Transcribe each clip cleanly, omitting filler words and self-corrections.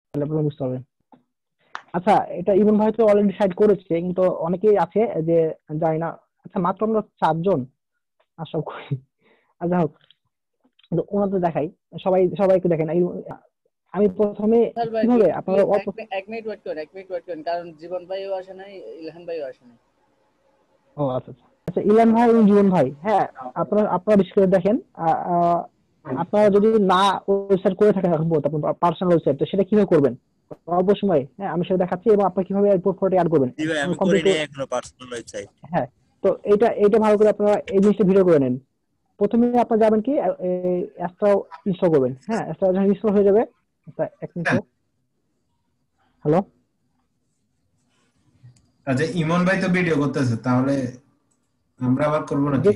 তাহলে আপনারা বুঝতে পারবেন। আচ্ছা, এটা ইমন ভাই তো অলরেডি সাইড করেছে, কিন্তু অনেকেই আছে যে জানি না। আচ্ছা, মাত্র আমরা 4 জন আশা করি। আচ্ছা হোক, কিন্তু ওনাদের দেখাই, সবাইকে দেখেন। আমি প্রথমে স্যার ভাই কিভাবে আপনারা প্লিজ অল্প। এক মিনিট ওয়েট করেন, এক মিনিট ওয়েট করেন, কারণ জীবন ভাইও আসে নাই, ইলহান ভাইও আসে নাই। ও আচ্ছা আচ্ছা আচ্ছা, ইলান ভাই এবং জীবন ভাই, হ্যাঁ, আপনারা বিশেষ করে দেখেন। আহ, আহ, আপনারা যদি না ওয়েবসাইট করে থাকেন এখন পর্যন্ত, আপনার পার্সোনাল ওয়েবসাইট, তো সেটা কিভাবে করবেন অল্প সময়, হ্যাঁ আমি সেটা দেখাচ্ছি, এবং আপনি কিভাবে পোর্টফোলিওতে অ্যাড করবেন জি ভাই, আমি করি কমপ্লিট। নাই এখনো পার্সোনাল ওয়েবসাইট। হ্যাঁ, তো এইটা ভালো করে আপনারা এই জিনিসটা ভিডিও করে নেন। প্রথমে আপনারা যাবেন কি, অ্যাপটা ইনস্টল করবেন। হ্যাঁ, অ্যাপটা যখন ইনস্টল হয়ে যাবে, আচ্ছা এক মিনিট হোক। হ্যালো। আচ্ছা, ইমন ভাই তো ভিডিও করতেছে, তাহলে আমরা আবার করবো যে নাকি?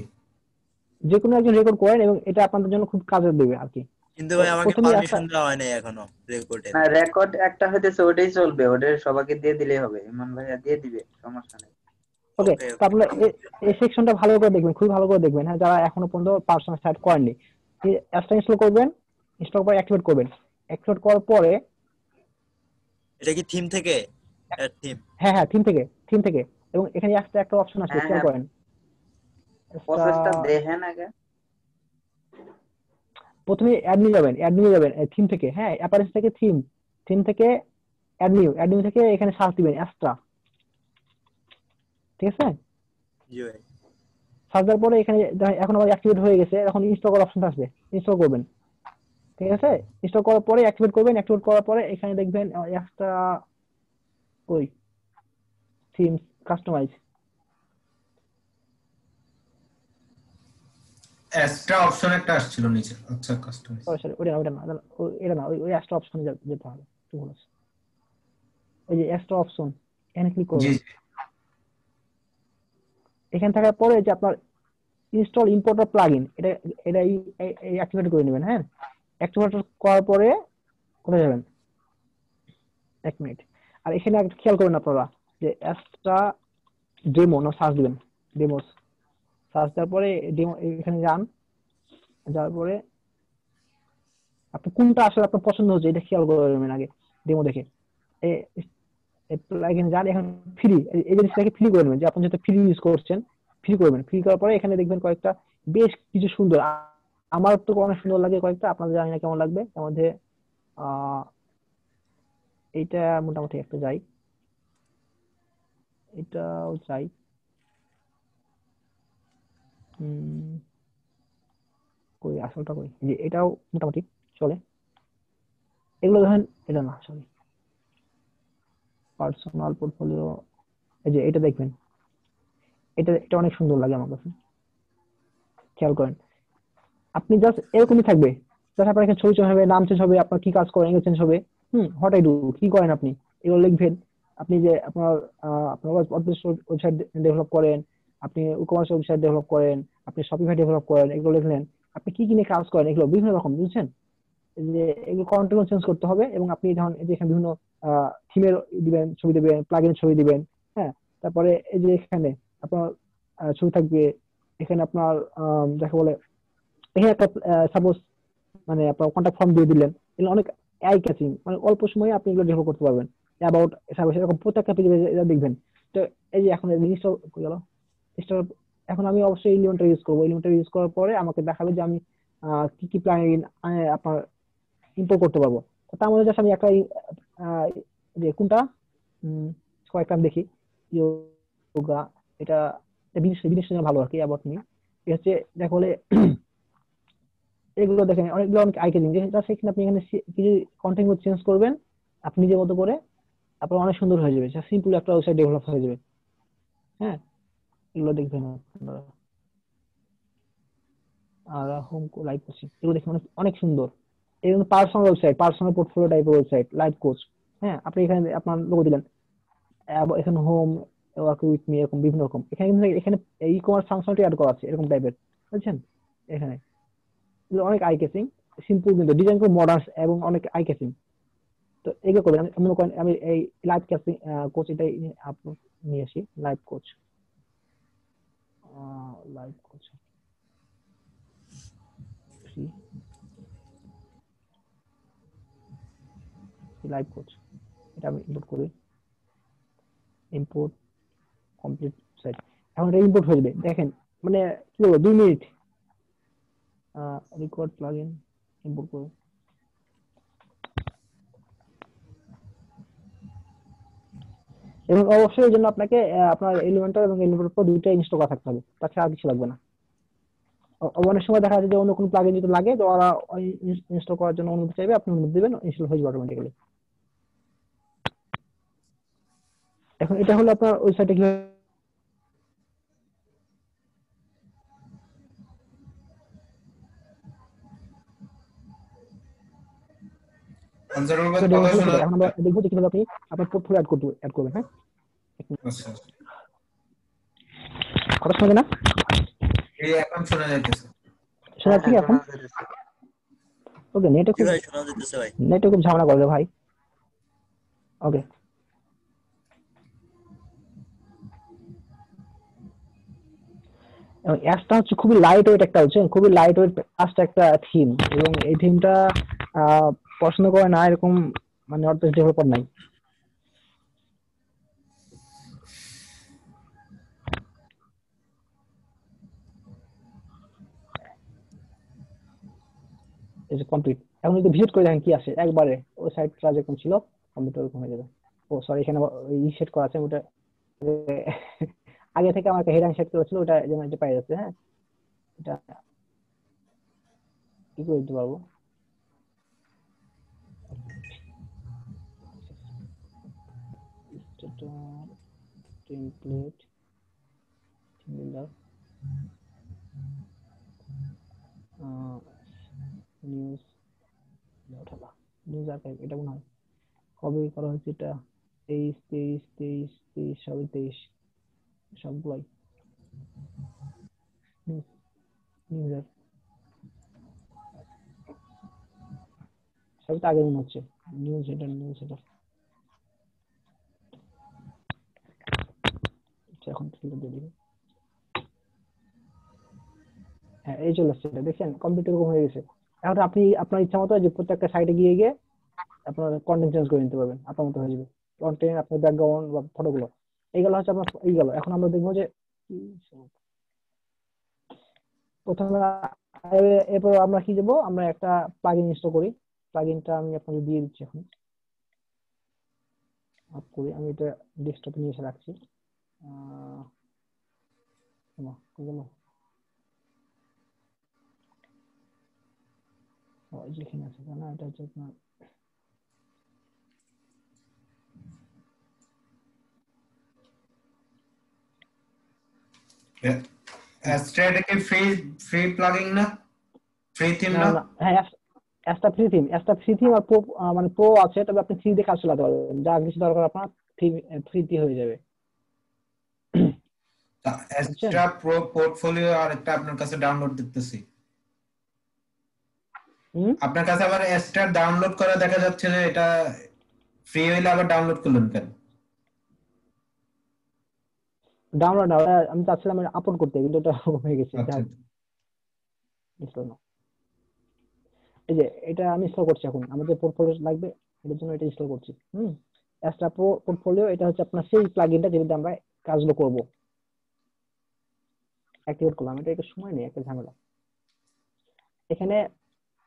যে কোনো একজন রেকর্ড করেন, এবং এটা আপনাদের জন্য খুব কাজে দেবে আর কি। কিন্তু তো ভাই আমাকে প্রথমে একটা, পারমিশন দেওয়া হয় নাই এখনো রেকর্ডের। না, রেকর্ড একটা হইতেছে, ওটাই চলবে, ওটা সবাইকে দিয়ে দিলেই হবে, ইমন ভাইয়া দিয়ে দিবে, সমস্যা নেই। ওকে, ওকে তো ওকে। আপনারা এই সেকশনটা ভালো করে দেখবেন, খুবই ভালো করে দেখবেন, হ্যাঁ, যারা এখনো পর্যন্ত পার্সোনাল সাইট করেননি। অ্যাপটা ইনস্টল করবেন, ইনস্টল করে অ্যাক্টিভেট করবেন। অ্যাক্টিভেট করার পরে, এটা কি থিম থেকে? থিম। হ্যাঁ হ্যাঁ, থিম থেকে, এবং এখানে একটা একটা অপশন আসবে, হ্যাঁ খেয়াল হ্যাঁ, করেন। একটা, প্রসেসটা দেখেন আগে। প্রথমে অ্যাড নিয়ে যাবেন থিম থেকে, হ্যাঁ, অ্যাপারেন্স থেকে থিম থেকে অ্যাড নিউ থেকে এখানে সার্চ দিবেন এক্সট্রা। ঠিক আছে, জি ভাই। সার্চ দেওয়ার পরে এখানে এখন আমার অ্যাক্টিভেট হয়ে গেছে, এখন ইনস্টল করার অপশনটা আসবে, ইনস্টল করবেন। ঠিক আছে, ইনস্টল করার পরে অ্যাক্টিভেট করবেন। অ্যাক্টিভেট করার পরে এখানে দেখবেন একটা, ওই থিম কাস্টমাইজ। এক্সট্রা অপশন একটা আসছিল নিচে। আচ্ছা, কাস্টমাইজ। সরি সরি, এটা না, ওই এক্সট্রা অপশনে যেতে হবে, একটু ভুল আছে। এই যে এক্সট্রা অপশন, এখানে ক্লিক জি করবেন। জি। এখানে থাকার পরে যে আপনার ইনস্টল ইম্পোর্টার প্লাগইন, এটা এটা অ্যাক্টিভেট করে নেবেন। হ্যাঁ, অ্যাক্টিভেট করার পরে কোথায় যাবেন, এক মিনিট। আর এখানে একটা খেয়াল করবেন আপনারা, যে এক্সট্রা ডেমো না সার্চ দিবেন, ডেমোস সার্চ দেওয়ার পরে ডেমো এখানে যাওয়ার পরে আপনি কোনটা আসলে আপনার পছন্দ হচ্ছে এটা খেয়াল করবেন আগে, ডেমো দেখে। এখানে যান, এখন ফ্রি, এই জিনিসটাকে ফ্রি করে নেবেন, যে আপনি যেটা ফ্রি ইউজ করছেন, ফ্রি করবেন। ফ্রি করার পরে এখানে দেখবেন কয়েকটা বেশ কিছু সুন্দর, আমার তো অনেক সুন্দর লাগে কয়েকটা, আপনাদের জানি না কেমন লাগবে। তার মধ্যে আহ এইটা মোটামুটি একটা যাই, এটাও চাই। কই আসলটা কই, যে এটাও মোটামুটি চলে। এগুলো ধরেন, এটা না সরি, পার্সোনাল পোর্টফোলিও, এই যে এটা দেখবেন, এটা অনেক সুন্দর লাগে আমার কাছে, খেয়াল করেন। আপনি জাস্ট এরকমই থাকবে, জাস্ট আপনার এখানে ছবি চেঞ্জ হবে, নাম চেঞ্জ হবে, আপনার কি কাজ করেন এগুলো চেঞ্জ হবে। হোয়াট আই ডু, কি করেন আপনি, এগুলো লিখবেন। আপনি যে আপনার ওয়েবসাইট ডেভেলপ করেন, আপনি ই কমার্স ওয়েবসাইট ডেভেলপ করেন, আপনি শপিফাই ডেভেলপ করেন, এগুলো লিখলেন। আপনি কি কি নিয়ে কাজ করেন, এগুলো বিভিন্ন রকম, বুঝছেন? এই যে এগুলো কন্টেন্ট চেঞ্জ করতে হবে, এবং আপনি ধরুন এই যে এখানে বিভিন্ন থিমের দিবেন, ছবি দিবেন, প্লাগইনের ছবি দিবেন। হ্যাঁ, তারপরে এই যে এখানে আপনার ছবি থাকবে। এখানে আপনার যাকে বলে, এখানে একটা সাপোজ মানে আপনার কন্ট্যাক্ট ফর্ম দিয়ে দিলেন। এগুলো অনেক আই ক্যাচিং, মানে অল্প সময়ে আপনি এগুলো ডেভেলপ করতে পারবেন। অ্যাবাউট সার্ভিস, এরকম প্রত্যেকটা পেজে এটা দেখবেন। তো এই যে এখন ইনস্টল গেল, ইনস্টল, এখন আমি অবশ্যই এলিমেন্টর ইউজ করবো। এলিমেন্টর ইউজ করার পরে আমাকে দেখাবে যে আমি কি কি প্লাগইন আপনার ইম্পোর্ট করতে পারবো। তো তার মধ্যে জাস্ট আমি একটা আহ, যে কোনটা, কয়েকটা আমি দেখি, ইয়োগা, এটা বিদেশ বিদেশের জন্য ভালো আর কি, অ্যাবাউট মি। এটা হচ্ছে দেখা বলে, এগুলো দেখেন অনেকগুলো অনেক আইটেম, যেটা সেখানে আপনি এখানে কিছু কন্টেন্ট চেঞ্জ করবেন আপনি নিজের মতো করে, আপনার অনেক সুন্দর হয়ে যাবে, সিম্পল একটা ওয়েবসাইট ডেভেলপ হয়ে যাবে। হ্যাঁ, এগুলো দেখবেন আপনারা। আর হোম লাইভ কোচিং, এগুলো দেখেন অনেক অনেক সুন্দর। এগুলো পার্সোনাল ওয়েবসাইট, পার্সোনাল পোর্টফোলিও টাইপের ওয়েবসাইট, লাইভ কোচ। হ্যাঁ, আপনি এখানে আপনার লোগো দিলেন, এখানে হোম ওয়ার্ক উইথ মি, এরকম বিভিন্ন রকম। এখানে ই কমার্স ফাংশনালিটি অ্যাড করা আছে এরকম টাইপের, বুঝছেন? এখানে এগুলো অনেক আই ক্যাচিং, সিম্পল কিন্তু ডিজাইন করে মডার্ন এবং অনেক আই ক্যাচিং। তো এগুলো করবেন। আমি মনে করেন আমি এই লাইভ ক্যাচিং কোচ, এটাই আপলোড নিয়ে আসি, live coach, live coach free. Live code, এটা আমি ইম্পোর্ট করি, ইম্পোর্ট কমপ্লিট সাইট। এখন এটা ইম্পোর্ট হয়ে যাবে, দেখেন মানে কি বলবো 2 মিনিট। রেকর্ড প্লাগইন ইম্পোর্ট করুন। এবং অবশ্যই এর জন্য আপনাকে আপনার এলিমেন্টর এবং এলিমেন্টর প্রো দুইটা ইনস্টল করা থাকতে হবে, তাছাড়া আর কিছু লাগবে না। অনেক সময় দেখা যায় যে অন্য কোনো প্লাগইন যদি লাগে তো ওরা ইনস্টল করার জন্য অনুমতি চাইবে, আপনি অনুমতি দিবেন, ইনস্টল হয়ে যাবে অটোমেটিক্যালি। এখন এটা হলো আপনার ওয়েবসাইটে কিভাবে আনসারুল ভাই ডেমো কথা হলো শোনা সেটা। এখন আমরা যাচ্ছে? দেখবো যে কিভাবে আপনি আপনার পোর্টফোলিও অ্যাড করবেন। হ্যাঁ, আচ্ছা আচ্ছা। কথা শোনা যায় না? এই এখন শোনা যাইতেছে। শোনা যাচ্ছে কি এখন? শোনা যাচ্ছে। ওকে, কি ভাই শোনা যাইতেছে ভাই? নেটে খুব ঝামেলা করে ভাই। ওকে, অ্যাপসটা হচ্ছে খুবই লাইট ওয়েট একটা, হচ্ছে খুবই লাইট ওয়েট ফাস্ট একটা থিম, এবং এই থিমটা পছন্দ করে না এরকম মানে অর্ধেক ডেভেলপার নাই। এই যে কমপ্লিট। এখন যদি ভিজিট করে দেখেন কি আসে, একবারে ওই সাইটটা যেরকম ছিল কমপ্লিট ওরকম হয়ে যাবে। ও সরি, এখানে সেট করা আছে, ওটা আগে থেকে আমার একটা হেডার সেট করা ছিল, ওটা যেন এটা পাই যাচ্ছে। হ্যাঁ, এটা কি করে দিতে পারবো? টেমপ্লেট নিউজ নিউজ আর্কাইভ, এটা মনে হয় কবে করা হয়েছে, এটা 23 সবই 23 সবগুলাই নিউজের সবই তো আগে মনে হচ্ছে। নিউজ হেডার এখন ফিল্টার দিয়ে দিই। হ্যাঁ, এই চলে আসছে, এটা দেখছেন কমপ্লিট এরকম হয়ে গেছে। এখন আপনি আপনার ইচ্ছা মতো যে প্রত্যেকটা সাইটে গিয়ে গিয়ে আপনার কন্টেন্ট চেঞ্জ করে নিতে পারবেন, আপনার মতো হয়ে যাবে কন্টেন্ট, আপনার ব্যাকগ্রাউন্ড বা ফটোগুলো। এইগুলো হচ্ছে আপনার এই গেল। এখন আমরা দেখবো যে প্রথমে এরপর আমরা কি দেবো, আমরা একটা প্লাগইন ইনস্টল করি। প্লাগইনটা আমি আপনাকে দিয়ে দিচ্ছি, এখন অফ করি। আমি এটা ডেস্কটপে নিয়ে এসে রাখছি। যেখানে আছে না, এটা হচ্ছে আপনার অ্যাস্ট্রেড কি ফ্রি প্লাগইন না? ফ্রি থিম না না? না, হ্যাঁ একটা ফ্রি থিম আর প্রো, মানে প্রো আছে, তবে আপনি ফ্রি দিয়ে কাজ চালাতে পারবেন, যা কিছু দরকার আপনার ফ্রিতে হয়ে যাবে। বুঝছেন? এক্সট্রা প্রো পোর্টফোলিও আর একটা আপনার কাছে ডাউনলোড দেখতেছি। আপনার কাছে আবার এক্সট্রা ডাউনলোড করা দেখা যাচ্ছে যে এটা ফ্রি হইলে আবার ডাউনলোড করলেন কেন? ডাউনলোড না, আমি চাচ্ছিলাম আপলোড করতে, কিন্তু এটা হয়ে গেছে। আচ্ছা ইনস্টল না, এই যে এটা আমি ইনস্টল করছি। এখন আমাদের পোর্টফোলিও লাগবে, এটার জন্য এটা ইনস্টল করছি। এক্সট্রা পোর্টফোলিও, এটা হচ্ছে আপনার সেই প্লাগইনটা যেটাতে আমরা কাজগুলো করব। অ্যাক্টিভেট করলাম, এটা একটু সময় নেই, একটা ঝামেলা। এখানে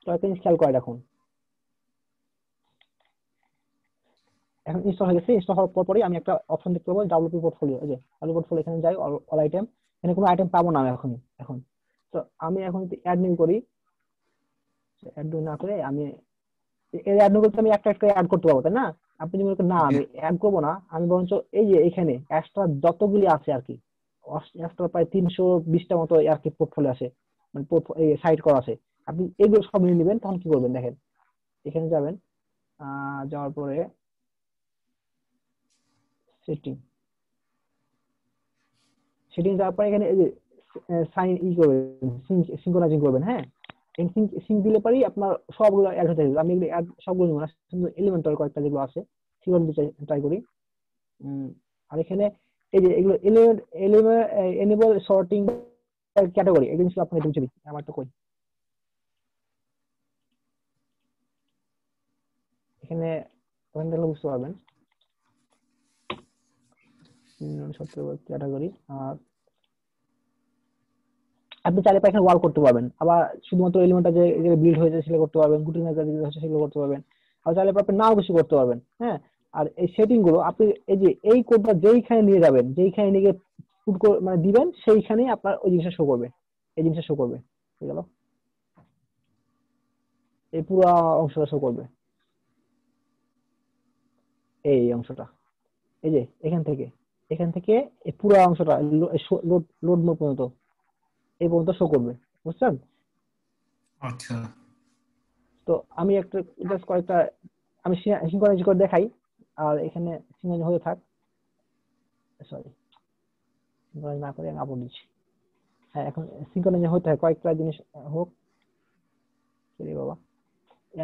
কয়েকটা জিনিস খেয়াল করে রাখুন। এখন ইনস্টল হয়ে গেছে। ইনস্টল হওয়ার পরই আমি একটা অপশন দেখতে পাবো, ডাব্লিউপি পোর্টফোলিও। এই যে ডাব্লিউপি পোর্টফোলিও, এখানে যাই, অল আইটেম। এখানে কোনো আইটেম পাবো না এখন। তো আমি এখন যদি অ্যাড নিউ করি, অ্যাড নিউ না করে আমি এই অ্যাড নিউ করতে আমি একটা একটা অ্যাড করতে পারবো, তাই না? আপনি যদি মনে করেন না আমি অ্যাড করবো না, আমি বরঞ্চ এই যে এখানে এক্সট্রা যতগুলি আছে আর কি, এক্সট্রা প্রায় 320টা মতো আর কি পোর্টফোলিও আছে, মানে সাইট করা আছে। আপনি এগুলো সব নিয়ে নেবেন। তখন কি করবেন দেখেন, এখানে যাবেন, যাওয়ার পরে সেটিং যাওয়ার পরে এখানে এই যে সাইন করবেন, সিঙ্ক্রোনাইজিং করবেন। হ্যাঁ, সিঙ্ক দিলে পরেই আপনার সবগুলো অ্যাড হতে যাবে। আমি এগুলো অ্যাড সবগুলো নিব না, কিন্তু এলিমেন্টাল কয়েকটা যেগুলো আছে সেগুলো দিতে ট্রাই করি। আর এখানে এই যে এগুলো এনেবল সর্টিং ক্যাটাগরি, এই জিনিসগুলো আপনি বুঝে দিচ্ছি। আমার তো কই এখানে ওখানে দেখলে বুঝতে পারবেন। ক্যাটাগরি। আর আপনি চাইলে এখানে ওয়াল করতে পারবেন, আবার শুধুমাত্র এলিমেন্টটা যে বিল্ড হয়েছে সেটা করতে পারবেন, গুটি নাকা যেগুলো হচ্ছে সেগুলো করতে পারবেন, আর চাইলে আপনি নাও কিছু করতে পারবেন। হ্যাঁ, আর এই সেটিং গুলো আপনি এই যে এই কোডটা যেইখানে নিয়ে যাবেন, যেইখানে নিয়ে পুট মানে দিবেন, সেইখানেই আপনার ওই জিনিসটা শো করবে, এই জিনিসটা শো করবে। ঠিক গেল, এই পুরো অংশটা শো করবে, এই অংশটা, এই যে এখান থেকে এই পুরো অংশটা লোড লোড মোড পর্যন্ত, এই পর্যন্ত শো করবে। বুঝছেন? আচ্ছা তো আমি একটা জাস্ট কয়েকটা আমি সিঙ্ক্রোনাইজ করে দেখাই, আর এখানে সিঙ্ক্রোনাইজ হয়ে থাক, সরি সিঙ্ক্রোনাইজ না করে আমি আপলোড দিচ্ছি। হ্যাঁ, এখন সিঙ্ক্রোনাইজ হতে হয়, কয়েকটা জিনিস হোক। সরি বাবা,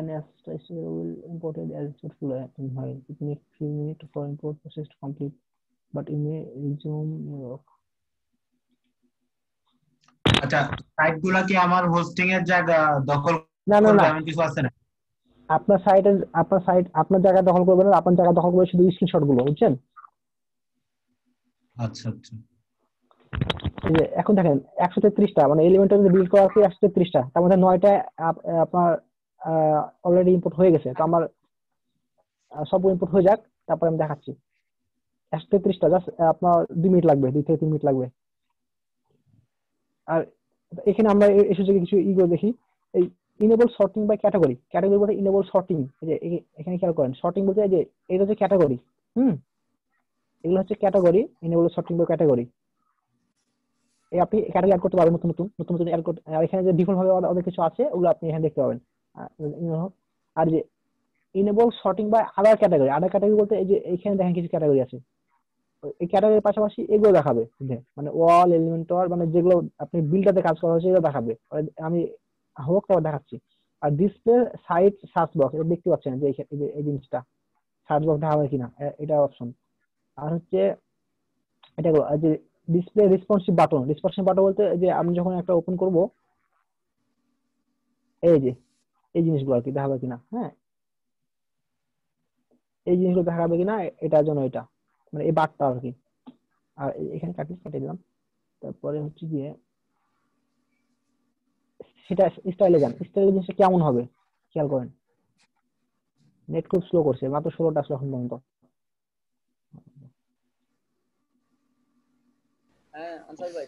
NS will imported as successful while it makes few minutes for import process to complete, but it may resume your work. আচ্ছা, সাইট গুলা কি আমার হোস্টিং এর জায়গা দখল না না করবে না, এমন কিছু আছে না? আপনার সাইট আপনার জায়গা দখল করবে না, আপনার জায়গা দখল করবে শুধু স্ক্রিনশট গুলো। বুঝছেন? আচ্ছা আচ্ছা এই যে এখন দেখেন 133টা মানে এলিমেন্টার বিল্ড করা আছে 133টা, তার মধ্যে 9টা আপনার অলরেডি ইম্পোর্ট হয়ে গেছে। তো আমার সব ইম্পোর্ট হয়ে যাক, তারপর আমি দেখাচ্ছি। 133টা জাস্ট আপনার 2 মিনিট লাগবে, 2 থেকে 3 মিনিট লাগবে। আর এখানে আমরা এই সুযোগে কিছু ইগো দেখি, এই enable sorting by category. Category বলতে ইনেবল সর্টিং, এই যে এখানে খেয়াল করেন, সর্টিং বলতে এই যে এটা হচ্ছে ক্যাটাগরি। এগুলো হচ্ছে category, enable sorting by category. এই আপনি ক্যাটাগরি অ্যাড করতে পারবেন, নতুন অ্যাড করতে। আর এখানে যে ডিফল্ট ভাবে অনেক কিছু আছে ওগুলো আপনি এখানে দেখতে পাবেন। আর যে enable sorting by other category বলতে এই যে এখানে দেখেন কিছু ক্যাটাগরি আছে, এই ক্যাটাগরির পাশাপাশি এগুলো দেখাবে, মানে ওয়াল এলিমেন্টর, মানে যেগুলো আপনি বিল্ডারতে কাজ করা হয়েছে এগুলো দেখাবে। আমি হোক তারপর দেখাচ্ছি। আর ডিসপ্লে সাইট সার্চ বক্স, এটা দেখতে পাচ্ছেন যে এই জিনিসটা সার্চ বক্স দেখাবে কিনা, এটা অপশন। আর হচ্ছে এটা যে ডিসপ্লে রেসপন্সিভ বাটন বলতে যে আমি যখন একটা ওপেন করব, এই যে এই জিনিসগুলো আর কি দেখাবে কিনা। হ্যাঁ, এই জিনিসগুলো দেখাবে কিনা এটার জন্য এটা, মানে এই বাটটা আর কি। আর এখানে কেটে দিলাম। তারপরে হচ্ছে গিয়ে সেটা স্টাইলে জিনিসটা কেমন হবে খেয়াল করেন। নেট খুব স্লো করছে, মাত্র 16টা আসলে এখন পর্যন্ত। হ্যাঁ আনসার ভাই,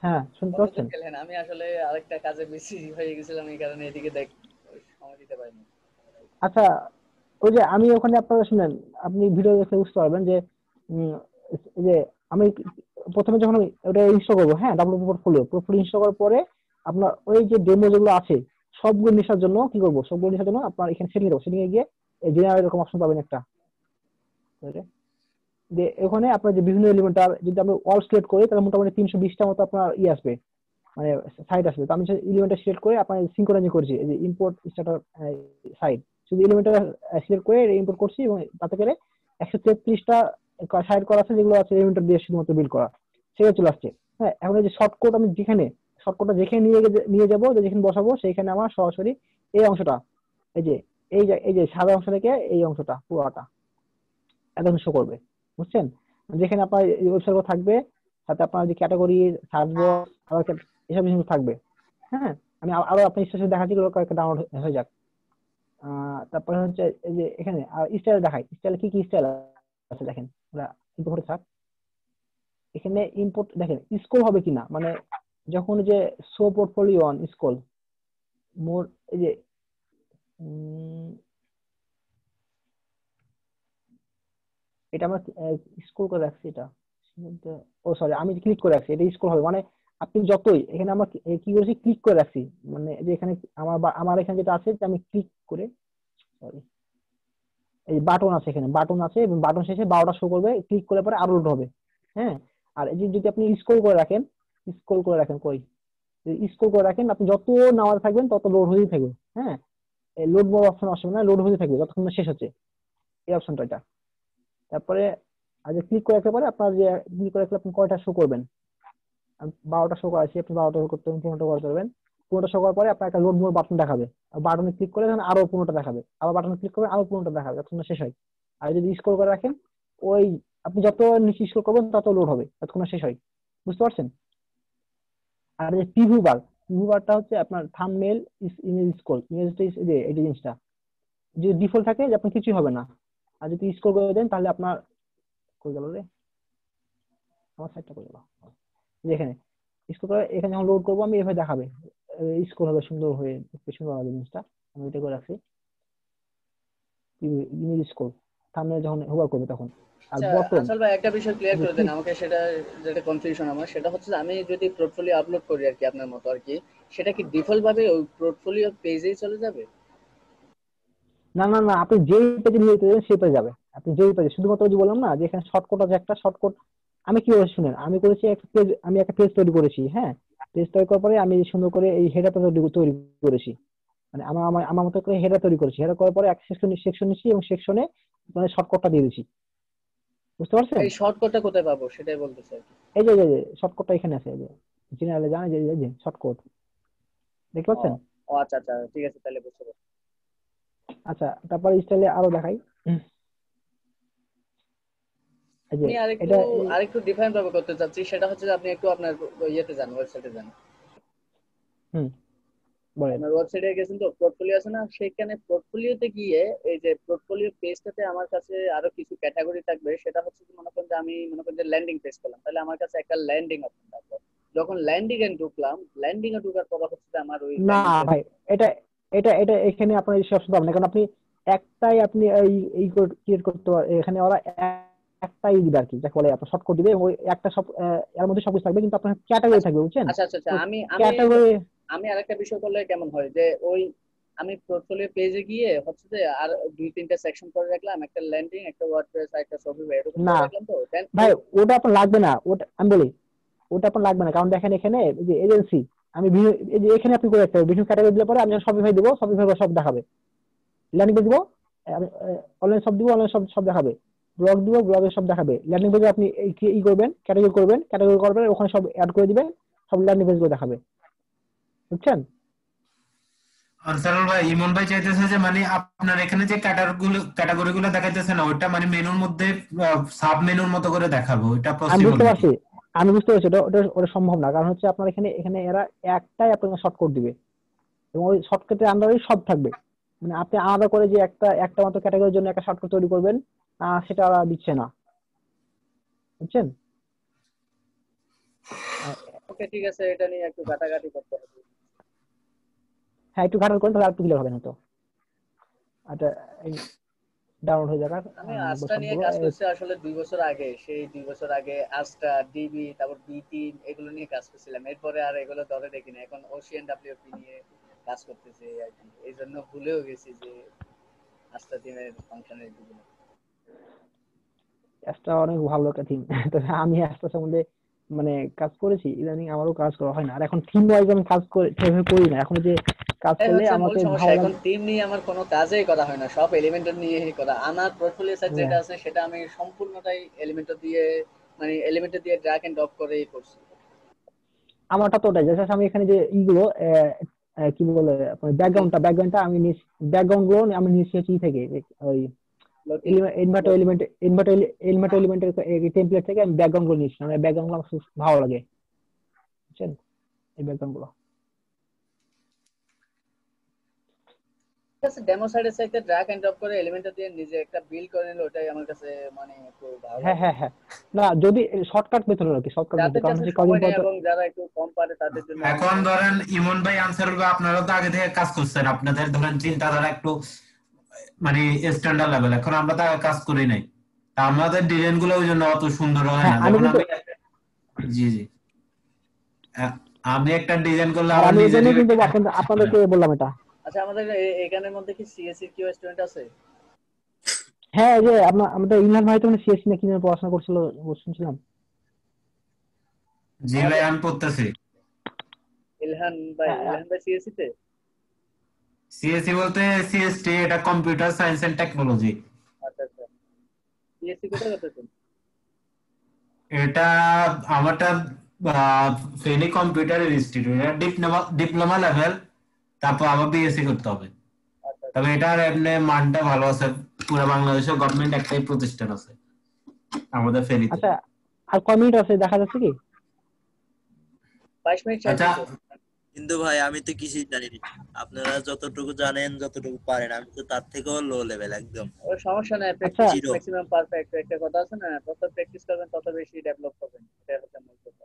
হ্যাঁ, শুনতে মনোযোগ পাচ্ছেন? দিলেন। আমি আসলে আরেকটা কাজে বিজি হয়ে গেছিলাম, এই কারণে এদিকে সময় দিতে পারিনি। আচ্ছা, ওই যে আমি ওখানে আপনারা শুনেন, আপনি ভিডিও দেখে বুঝতে পারবেন যে এই যে আমি প্রথমে যখন আমি ওটা ইনস্টল করবো, হ্যাঁ, ডাব্লিউ পোর্টফোলিও ইনস্টল করার পরে আপনার ওই যে ডেমো যেগুলো আছে সবগুলো নেশার জন্য কি করবো, সবগুলো নেশার জন্য আপনার এখানে সেটিং দেবো। সেটিং এ গিয়ে জেনারেল এরকম অপশন পাবেন একটা, যে ওখানে আপনার যে বিভিন্ন এলিমেন্টার যদি আমরা অল সিলেক্ট করি তাহলে মোটামুটি 320টা মতো আপনার আসবে, মানে সাইট আসবে। তো আমি এলিমেন্টার সিলেক্ট করে আপনার সিঙ্ক্রোনাইজ করেছি, এই যে ইম্পোর্ট স্টার্টার সাইট, শুধু এলিমেন্টার সিলেক্ট করে ইম্পোর্ট করছি, এবং তাতে করে 133টা সাইট করা আছে যেগুলো আছে এলিমেন্টার দিয়ে শুধুমাত্র বিল্ড করা, সেটা চলে আসছে। হ্যাঁ, এখন এই যে শর্টকাট আমি শর্টকাটটা যেখানে নিয়ে যাবো, যেখানে বসাবো সেইখানে আমার সরাসরি এই অংশটা, এই যে এই যে সাদা অংশ থেকে এই অংশটা পুরোটা একদম শো করবে। বুঝছেন? যেখানে আপনার ওয়েবসাইট থাকবে, সাথে আপনার যে ক্যাটাগরি, সার্চ বক্স, আবার এসব জিনিস থাকবে। হ্যাঁ, আমি আরো আপনার স্টেশন দেখাচ্ছি, গুলো কয়েকটা ডাউনলোড হয়ে যাক। তারপরে হচ্ছে এই যে এখানে আর স্টাইল দেখাই, স্টাইল কি স্টাইল আছে দেখেন, আমরা ইম্পোর্ট থাক। এখানে ইম্পোর্ট দেখেন স্ক্রল হবে কিনা, মানে যখন যে শো পোর্টফোলিও অন স্ক্রল মোর, এই যে এটা আমরা স্ক্রল করে রাখছি, এটা ও সরি আমি ক্লিক করে রাখছি, এটা স্ক্রল হবে মানে আপনি যতই এখানে আমরা কি করেছি ক্লিক করে রাখছি, মানে যে এখানে আমার এখানে যেটা আছে যে আমি ক্লিক করে, সরি এই বাটন আছে, এখানে বাটন আছে এবং বাটন শেষে 12টা শো করবে, ক্লিক করলে পরে আরো লোড হবে। হ্যাঁ, আর এই যে যদি আপনি স্ক্রল করে রাখেন কই স্ক্রল করে রাখেন, আপনি যত নামাতে থাকবেন তত লোড হতেই থাকবে। হ্যাঁ, এই লোড বড় অপশন আসবে না, লোড হতে থাকবে যতক্ষণ না শেষ হচ্ছে, এই অপশনটা এটা। তারপরে আজ ক্লিক করে রাখতে পারে আপনার যে ক্লিক করে রাখলে আপনি কয়টা শো করবেন, 12টা শো করাচ্ছি, আপনি 12টা করতে পারবেন, 15টা করতে পারবেন। পুরোটা শো করার পরে আপনার একটা লোড মোর বাটন দেখাবে, বাটনে ক্লিক করে যখন আরো 15টা দেখাবে, আবার বাটনে ক্লিক করবেন আরো 15টা দেখাবে, যতক্ষণ না শেষ হয়। আর যদি স্ক্রল করে রাখেন, ওই আপনি যত নিচে স্ক্রল করবেন তত লোড হবে, ততক্ষণ না শেষ হয়। বুঝতে পারছেন? আর এই প্রিভিউ বার, প্রিভিউ বারটা হচ্ছে আপনার থাম্বনেল, ইমেজ স্ক্রল, ইমেজটা যে এই জিনিসটা যদি ডিফল্ট থাকে যে আপনার কিছুই হবে না। আর যদি স্ক্রল করে দেন তাহলে আপনার কই গেল রে, আমার সাইডটা কই গেল, যেখানে স্ক্রল করে এখানে যখন লোড করবো আমি এভাবে দেখাবে, স্ক্রল হবে সুন্দর হয়ে, একটু সুন্দর হবে জিনিসটা। আমি এটা করে রাখছি ইমেজ স্ক্রল, থাম্বনেল যখন হোভার করবে তখন। আর আচ্ছা বটন আসল ভাই একটা বিষয় ক্লিয়ার করে দেন আমাকে, সেটা যেটা কনফিউশন আমার, সেটা হচ্ছে যে আমি যদি পোর্টফোলিও আপলোড করি আর কি আপনার মতো আর কি, সেটা কি ডিফল্ট ভাবে ওই পোর্টফোলিও পেজেই চলে যাবে? না না না, আপনি যেই পেজে নিয়ে যেতে সেই পেজে যাবে। আপনি যেই পেজে, শুধুমাত্র যে বললাম না যে এখানে শর্টকাট আছে, একটা শর্টকাট আমি কি করেছি শুনেন, আমি করেছি একটা পেজ, আমি একটা পেজ তৈরি করেছি। হ্যাঁ, পেজ তৈরি করার পরে আমি সুন্দর করে এই হেডারটা তৈরি করেছি, মানে আমার আমার আমার মতো করে হেডার তৈরি করেছি। হেডার করার পরে এক সেকশন সেকশন নিচ্ছি এবং সেকশনে মানে শর্টকাটটা দিয়ে দিচ্ছি। বুঝতে পারছেন? এই শর্টকাটটা কোথায় পাবো সেটাই বলতে চাই। এই যে শর্টকাটটা এখানে আছে, এই যে জেনারেলে জানেন যে এই যে শর্টকাট দেখতে ও পাচ্ছেন? ও আচ্ছা আচ্ছা ঠিক আছে, তাহলে বুঝতে পারছি। আচ্ছা, তারপর স্টাইলে আরো দেখাই। এই যে আমি আরেকটু এটা আরেকটু ডিফারেন্ট ভাবে করতে চাচ্ছি, সেটা হচ্ছে যে আপনি একটু আপনার ইয়েতে যান, ওয়েবসাইটে যান। হুম, বলেন। আপনার ওয়েবসাইটে গেছেন তো, পোর্টফোলিও আছে না, সেখানে পোর্টফোলিওতে গিয়ে এই যে পোর্টফোলিও পেজটাতে আমার কাছে আরো কিছু ক্যাটাগরি থাকবে। সেটা হচ্ছে যে মনে করেন যে আমি মনে করেন যে ল্যান্ডিং পেজ করলাম, তাহলে আমার কাছে একটা ল্যান্ডিং অপশন থাকবে। যখন ল্যান্ডিং এ ঢুকলাম, ল্যান্ডিং এ ঢোকার পর হচ্ছে যে আমার ওই না ল্যান্ডিং ভাই, এটা এটা এটা এখানে আপনার এই সব পাবেন না, কারণ আপনি একটাই আপনি এই ক্রিয়েট করতে এখানে ওরা একটাই দিবে আর কি, যাকে বলে আপনার শর্টকাট দিবে, ওই একটা সব এর মধ্যে সবকিছু থাকবে, কিন্তু আপনার ক্যাটাগরি আচ্ছা থাকবে, বুঝছেন? আচ্ছা আচ্ছা আচ্ছা, তো আমি আমি ক্যাটাগরি, আমি আরেকটা বিষয় করলে কেমন হয় যে ওই আমি পোর্টফোলিও পেজে গিয়ে হচ্ছে যে আর দুই তিনটা সেকশন করে রাখলাম, একটা ল্যান্ডিং, একটা ওয়ার্ডপ্রেস, আর একটা শপিফাই, এরকম না করে রাখলাম তো দেন ভাই ওই। ওটা আপনার লাগবে না, ওটা আমি বলি ওটা আপনার লাগবে না, কারণ দেখেন এখানে এই যে এজেন্সি, আমি এই যে এখানে আপনি করে রাখতে হবে বিভিন্ন ক্যাটাগরি দিলে পরে আমি যখন শপিফাই দেবো শপিফাই সব দেখাবে, ল্যান্ডিং পেজ দিব, আমি অনলাইন সব দিব, অনলাইন সব সব দেখাবে, ব্লগ দিব, ব্লগে সব দেখাবে। ল্যান্ডিং পেজে আপনি ই করবেন, ক্যাটাগরি করবেন, ওখানে সব অ্যাড করে দিবেন, সব ল্যান্ডিং পেজ গুলো দেখাবে। বুঝছেন? আনসারুল ভাই, ইমন ভাই চাইতেছে যে মানে আপনার এখানে যে ক্যাটাগরি গুলো দেখাইতেছে না, ওইটা মানে মেনুর মধ্যে সাব মেনুর মতো করে দেখাবো, ওইটা আমি পসিবল বুঝতে নাকি? পারছি, আমি বুঝতে পারছি, ওটা ওটা ওটা সম্ভব না, কারণ হচ্ছে আপনার এখানে এখানে এরা একটাই আপনাকে শর্টকাট দিবে এবং ওই শর্টকাটের আন্ডারেই সব থাকবে। মানে আপনি আলাদা করে যে একটা একটা মাত্র ক্যাটাগরির জন্য একটা শর্টকাট তৈরি করবেন, সেটা ওরা দিচ্ছে না। বুঝছেন? আহ, ওকে ঠিক আছে, এটা নিয়ে একটু ঘাটাঘাটি করতে হবে। হ্যাঁ, একটু ঘাটাল করেন তাহলে আর একটু ক্লিয়ার হবে না তো। আচ্ছা, ডাউনলোড হয়ে যাক আমি আজটা নিয়ে সবগুলো। কাজ করছি আসলে 2 বছর আগে, সেই 2 বছর আগে আজটা, ডিবি, তারপর বি3 এগুলো নিয়ে কাজ করছিলাম। এরপরে আর এগুলো ধরে দেখি না, এখন ওশিয়ান ডাব্লিউপি নিয়ে কাজ করতেছি আর কি। এই জন্য ভুলেও গেছি যে আজটা টিমের ফাংশনের দিকে। অ্যাশটা অনেক ভালো একটা থিম। তবে আমি অ্যাশটা সম্বন্ধে মানে কাজ করেছি, ইদানিং আমারও কাজ করা হয় না। আর এখন থিম ওয়াইজ আমি কাজ করে সেভাবে করি না, এখন যে কাজ এই করলে হচ্ছে মূল আমাকে সমস্যা, ভালো এখন লাগে। টিম নিয়ে আমার কোনো কাজই করা হয় না, সব এলিমেন্টর নিয়েই করা। আমার পোর্টফোলিও সাইট হ্যাঁ, যেটা আছে সেটা আমি সম্পূর্ণটাই এলিমেন্টর দিয়ে, মানে এলিমেন্টর দিয়ে ড্র্যাগ এন্ড ড্রপ করেই করছি। আমারটা তো ওটাই, জাস্ট আমি এখানে যে ইগুলো কি বলে আপনার ব্যাকগ্রাউন্ডটা আমি ব্যাকগ্রাউন্ড গুলো আমি নিচ্ছি হচ্ছে ই থেকে, ওই লোকিং ইনভার্টো এলিমেন্টের টেমপ্লেট থেকে আমি ব্যাকগ্রাউন্ড গুলো নিচ্ছি, আমার ব্যাকগ্রাউন্ড গুলো আমার খুব ভালো লাগে। বুঝছেন? এই ব্যাকগ্রাউন্ড গুলো। ঠিক আছে, ডেমো সাইডের সাইডে ড্র্যাগ এন্ড ড্রপ করে এলিমেন্টর দিয়ে নিজে একটা বিল্ড করে নিলে ওটাই আমার কাছে মানে একটু ভালো হ্যাঁ লাগে। হ্যাঁ হ্যাঁ, না যদি শর্টকাট মেথড আর কি, শর্টকাট মেথড, যাদের কারণ কাছে হচ্ছে কদিন সময় পর নেই তো। এবং যারা একটু কম পারে তাদের জন্য অনেক এখন সহজ। ধরেন ইমন ভাই, আনসারুল ভাই, আপনারা তো আগে থেকে কাজ করছেন, আপনাদের ধরেন চিন্তাধারা একটু মানে স্ট্যান্ডার্ড লেভেল, এখন আমরা তো আগে কাজ করি নাই, তা আমাদের ডিজাইন গুলো ওই জন্য অত সুন্দর হয় হ্যাঁ না। আমি যেমন কিন্তু, আমি, জি জি, আমি একটা ডিজাইন করলে আর আমার আমি এই নিজেরই জন্যই কিন্তু আপনাদেরকে বললাম এটা। আচ্ছা আমাদের এখানের মধ্যে কি সিএসসি কিউ স্টুডেন্ট আছে? হ্যাঁ, এই যে আমাদের ইমরান ভাই তো সিএসসি না কি নিয়ে পড়াশোনা করছিল শুনছিলাম। জি ভাই, আমাদের আমি পড়তেছি। ইলহান ভাই সিএসসি তে? সিএসসি বলতে সিএসটি, এটা কম্পিউটার সায়েন্স এন্ড টেকনোলজি। আচ্ছা আচ্ছা, সিএসসি কোথায় করতেছেন? এটা আমারটা Feni computer institute, diploma level, তারপর আবার বিএসসি করতে হবে। আচ্ছা তবে এটার এমনি মানটা ভালো আছে, পুরো বাংলাদেশে গভর্নমেন্ট একটাই প্রতিষ্ঠান আছে আমাদের ফেনীতে। আচ্ছা, আর কয় মিনিট আছে দেখা যাচ্ছে কি? 22 মিনিট আচ্ছা, চলতেছে। কিন্তু ভাই আমি তো কিছুই জানি না, আপনারা যতটুকু জানেন যতটুকু পারেন, আমি তো তার থেকেও লো লেভেল একদম ওই সমস্যা নাই, আচ্ছা প্র্যাকটিস জিরো। ম্যাক্সিমাম পারফেক্ট, একটা কথা আছে না, যত প্র্যাকটিস করবেন তত বেশি ডেভেলপ করবেন, এটা হচ্ছে মূল কথা।